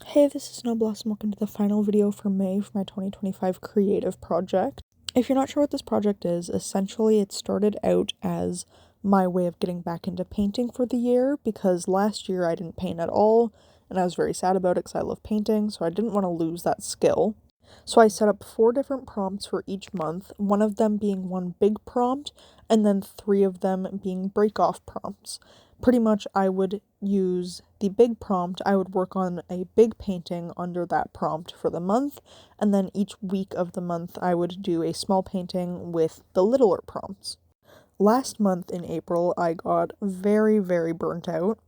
Hey, this is Snowblossom. Welcome to the final video for May for my 2025 creative project. If you're not sure what this project is, essentially it started out as my way of getting back into painting for the year because last year I didn't paint at all and I was very sad about it because I love painting, so I didn't want to lose that skill. So I set up 4 different prompts for each month, one of them being one big prompt and then 3 of them being break-off prompts. Pretty much I would use the big prompt, I would work on a big painting under that prompt for the month, and then each week of the month I would do a small painting with the littler prompts. Last month in April, I got very burnt out,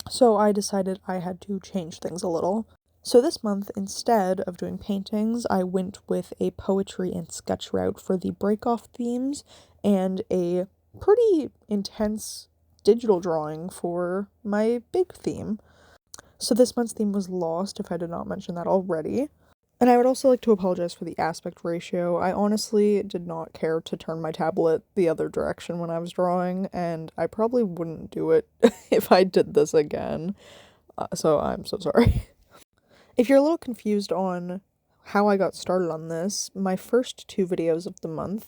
so I decided I had to change things a little. So this month, instead of doing paintings, I went with a poetry and sketch route for the break-off themes and a pretty intense digital drawing for my big theme. So this month's theme was Lost, if I did not mention that already. And I would also like to apologize for the aspect ratio. I honestly did not care to turn my tablet the other direction when I was drawing, and I probably wouldn't do it if I did this again. So I'm so sorry. If you're a little confused on how I got started on this, my first 2 videos of the month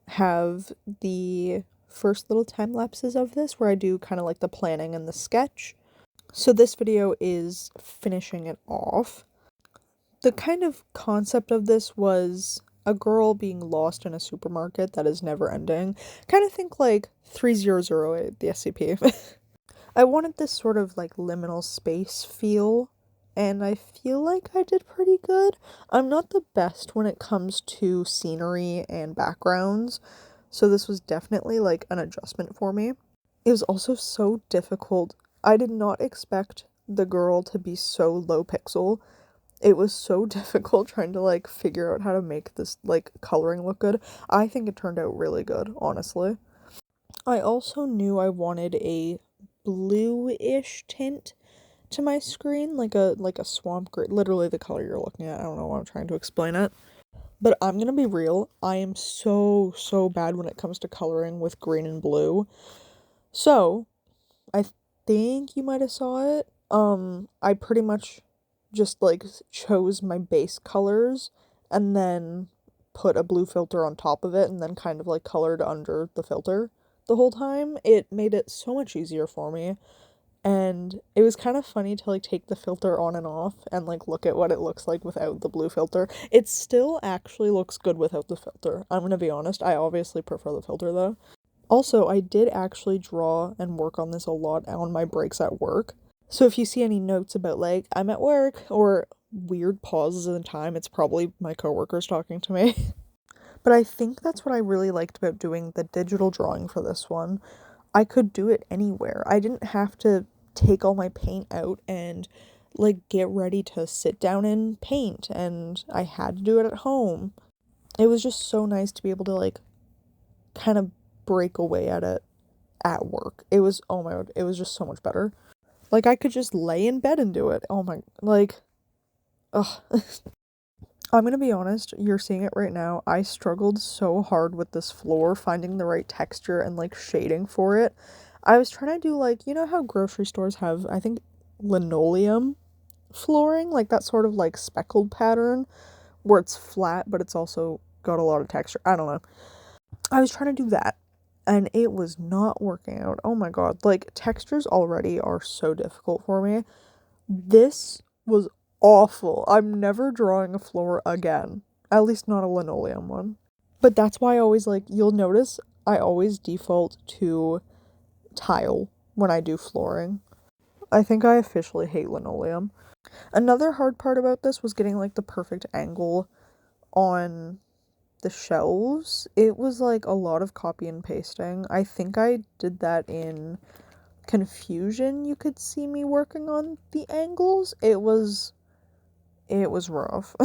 have the first little time lapses of this where I do kind of like the planning and the sketch. So this video is finishing it off. The kind of concept of this was a girl being lost in a supermarket that is never ending. Kind of think like 3008, the SCP. I wanted this sort of like liminal space feel, and I feel like I did pretty good. I'm not the best when it comes to scenery and backgrounds, so this was definitely like an adjustment for me. It was also so difficult. I did not expect the girl to be so low pixel. It was so difficult trying to like figure out how to make this like coloring look good. I think it turned out really good, honestly. I also knew I wanted a blue-ish tint to my screen, like a swamp gray, literally the color you're looking at. I don't know why I'm trying to explain it. But I'm gonna be real, I am so bad when it comes to coloring with green and blue. So, I think you might have saw it. I pretty much just like chose my base colors and then put a blue filter on top of it and then kind of like colored under the filter the whole time. It made it so much easier for me. And it was kind of funny to like take the filter on and off and like look at what it looks like without the blue filter. It still actually looks good without the filter. I'm gonna be honest, I obviously prefer the filter though. Also, I did actually draw and work on this a lot on my breaks at work. So if you see any notes about like I'm at work or weird pauses in time, it's probably my coworkers talking to me. But I think that's what I really liked about doing the digital drawing for this one. I could do it anywhere. I didn't have to take all my paint out and like get ready to sit down and paint, and I had to do it at home. It was just so nice to be able to like kind of break away at it at work. It was, oh my god, it was just so much better. Like I could just lay in bed and do it. Oh my, like, ugh. I'm gonna be honest, you're seeing it right now. I struggled so hard with this floor, finding the right texture and like shading for it. I was trying to do like, you know how grocery stores have, I think, linoleum flooring, like that sort of like speckled pattern where it's flat but it's also got a lot of texture. I don't know. I was trying to do that and it was not working out. Oh my god, like textures already are so difficult for me. This was awful. I'm never drawing a floor again. At least not a linoleum one. But that's why I always like, you'll notice I always default to tile when I do flooring. I think I officially hate linoleum. Another hard part about this was getting like the perfect angle on the shelves. It was like a lot of copy and pasting. I think I did that in Confusion. You could see me working on the angles. It was rough.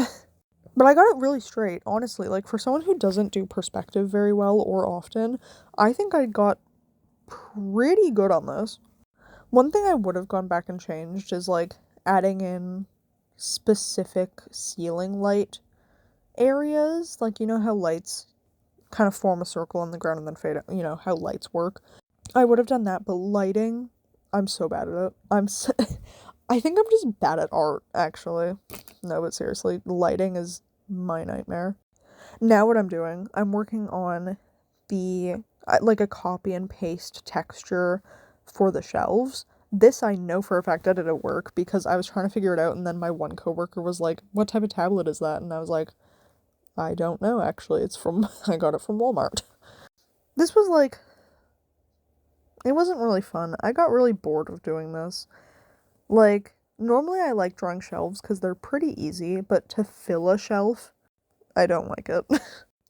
But I got it really straight, honestly. Like, for someone who doesn't do perspective very well or often, I think I got pretty good on this. One thing I would have gone back and changed is, like, adding in specific ceiling light areas. Like, you know how lights kind of form a circle on the ground and then fade out? You know, how lights work? I would have done that, but lighting, I'm so bad at it. I think I'm just bad at art, actually. No, but seriously, lighting is my nightmare. Now what I'm doing, I'm working on the like a copy and paste texture for the shelves. This I know for a fact I did at work because I was trying to figure it out and then my one coworker was like, "What type of tablet is that?" And I was like, "I don't know actually. It's from I got it from Walmart." This was like it wasn't really fun. I got really bored of doing this. Like normally I like drawing shelves cuz they're pretty easy, but to fill a shelf, I don't like it.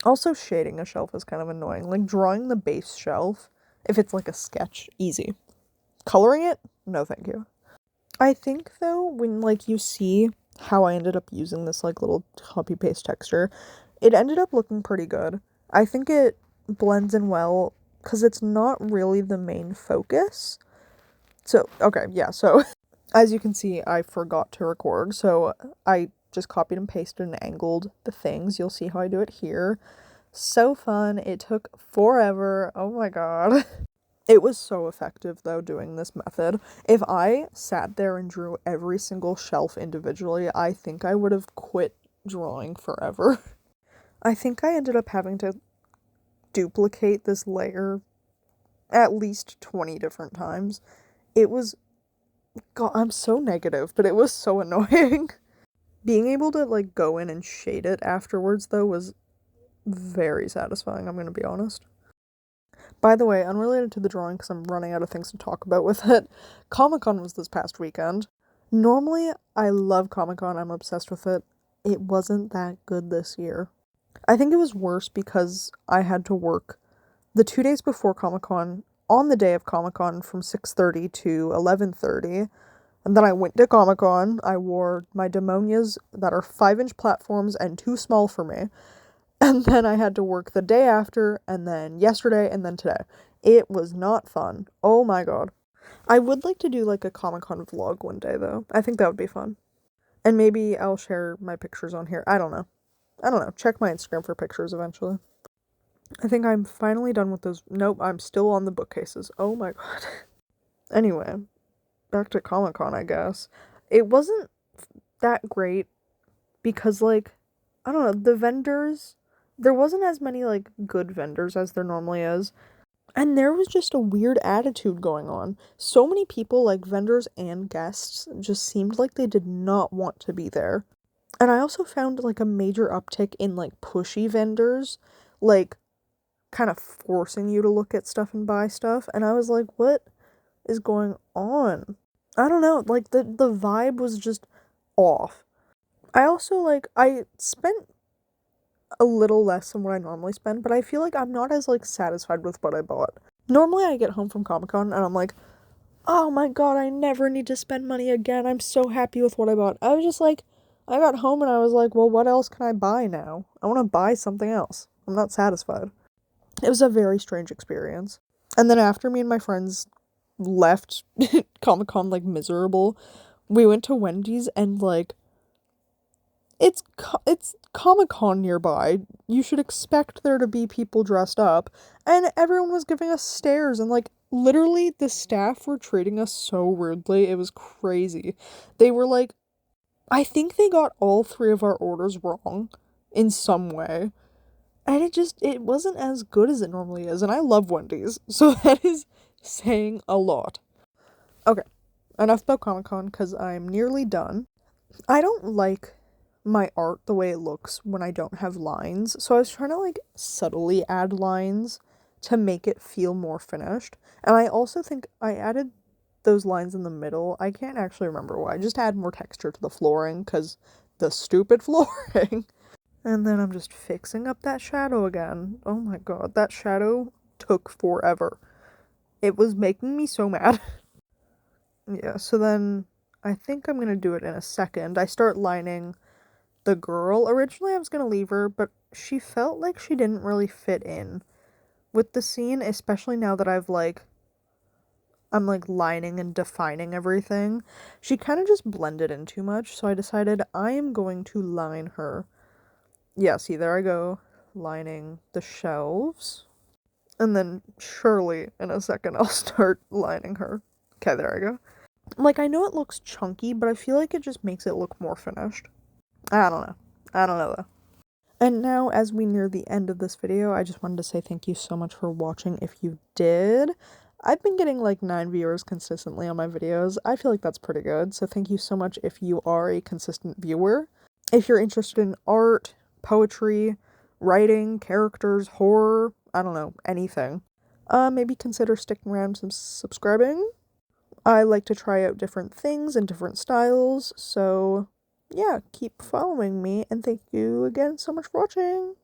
Also, shading a shelf is kind of annoying. Like, drawing the base shelf, if it's like a sketch, easy. Coloring it? No, thank you. I think, though, when, like, you see how I ended up using this, like, little copy-paste texture, it ended up looking pretty good. I think it blends in well, because it's not really the main focus. So, okay, yeah, so, as you can see, I forgot to record, so I just copied and pasted and angled the things. You'll see how I do it here. So fun. It took forever. Oh my god. It was so effective though doing this method. If I sat there and drew every single shelf individually, I think I would have quit drawing forever. I think I ended up having to duplicate this layer at least 20 different times. It was, god, I'm so negative, but it was so annoying. Being able to like go in and shade it afterwards though was very satisfying, I'm gonna be honest. By the way, unrelated to the drawing because I'm running out of things to talk about with it, Comic-Con was this past weekend. Normally, I love Comic-Con, I'm obsessed with it. It wasn't that good this year. I think it was worse because I had to work the 2 days before Comic-Con, on the day of Comic-Con from 6:30 to 11:30. And then I went to Comic-Con, I wore my Demonias that are 5-inch platforms and too small for me. And then I had to work the day after, and then yesterday, and then today. It was not fun. Oh my god. I would like to do like a Comic-Con vlog one day though. I think that would be fun. And maybe I'll share my pictures on here. I don't know. I don't know. Check my Instagram for pictures eventually. I think I'm finally done with those. Nope, I'm still on the bookcases. Oh my god. Anyway, back to Comic-Con, I guess. It wasn't that great because like I don't know, the vendors, there wasn't as many like good vendors as there normally is. And there was just a weird attitude going on. So many people, like vendors and guests, just seemed like they did not want to be there. And I also found like a major uptick in like pushy vendors, like kind of forcing you to look at stuff and buy stuff. And I was like, what is going on? I don't know, like the vibe was just off. I also like I spent a little less than what I normally spend, but I feel like I'm not as like satisfied with what I bought. Normally I get home from Comic-Con and I'm like, "Oh my god, I never need to spend money again. I'm so happy with what I bought." I was just like I got home and I was like, "Well, what else can I buy now? I want to buy something else. I'm not satisfied." It was a very strange experience. And then after me and my friends left Comic-Con like miserable, we went to Wendy's and like it's Comic-Con nearby. You should expect there to be people dressed up. And everyone was giving us stares and like literally the staff were treating us so rudely. It was crazy. They were like I think they got all three of our orders wrong in some way. And it wasn't as good as it normally is. And I love Wendy's. So that is saying a lot. Okay. Enough about Comic-Con because I'm nearly done. I don't like my art the way it looks when I don't have lines. So I was trying to like subtly add lines to make it feel more finished. And I also think I added those lines in the middle. I can't actually remember why. I just add more texture to the flooring because the stupid flooring. And then I'm just fixing up that shadow again. Oh my god, that shadow took forever. It was making me so mad. Yeah, so then I think I'm gonna do it in a second. I start lining the girl. Originally, I was gonna leave her, but she felt like she didn't really fit in with the scene, especially now that I'm like lining and defining everything. She kind of just blended in too much, so I decided I am going to line her. Yeah, see, there I go, lining the shelves. And then surely in a second I'll start lining her. Okay, there I go. Like, I know it looks chunky, but I feel like it just makes it look more finished. I don't know. I don't know though. And now, as we near the end of this video, I just wanted to say thank you so much for watching if you did. I've been getting like 9 viewers consistently on my videos. I feel like that's pretty good, so thank you so much if you are a consistent viewer. If you're interested in art, poetry, writing, characters, horror, I don't know, anything, maybe consider sticking around and subscribing. I like to try out different things and different styles, so yeah, keep following me, and thank you again so much for watching!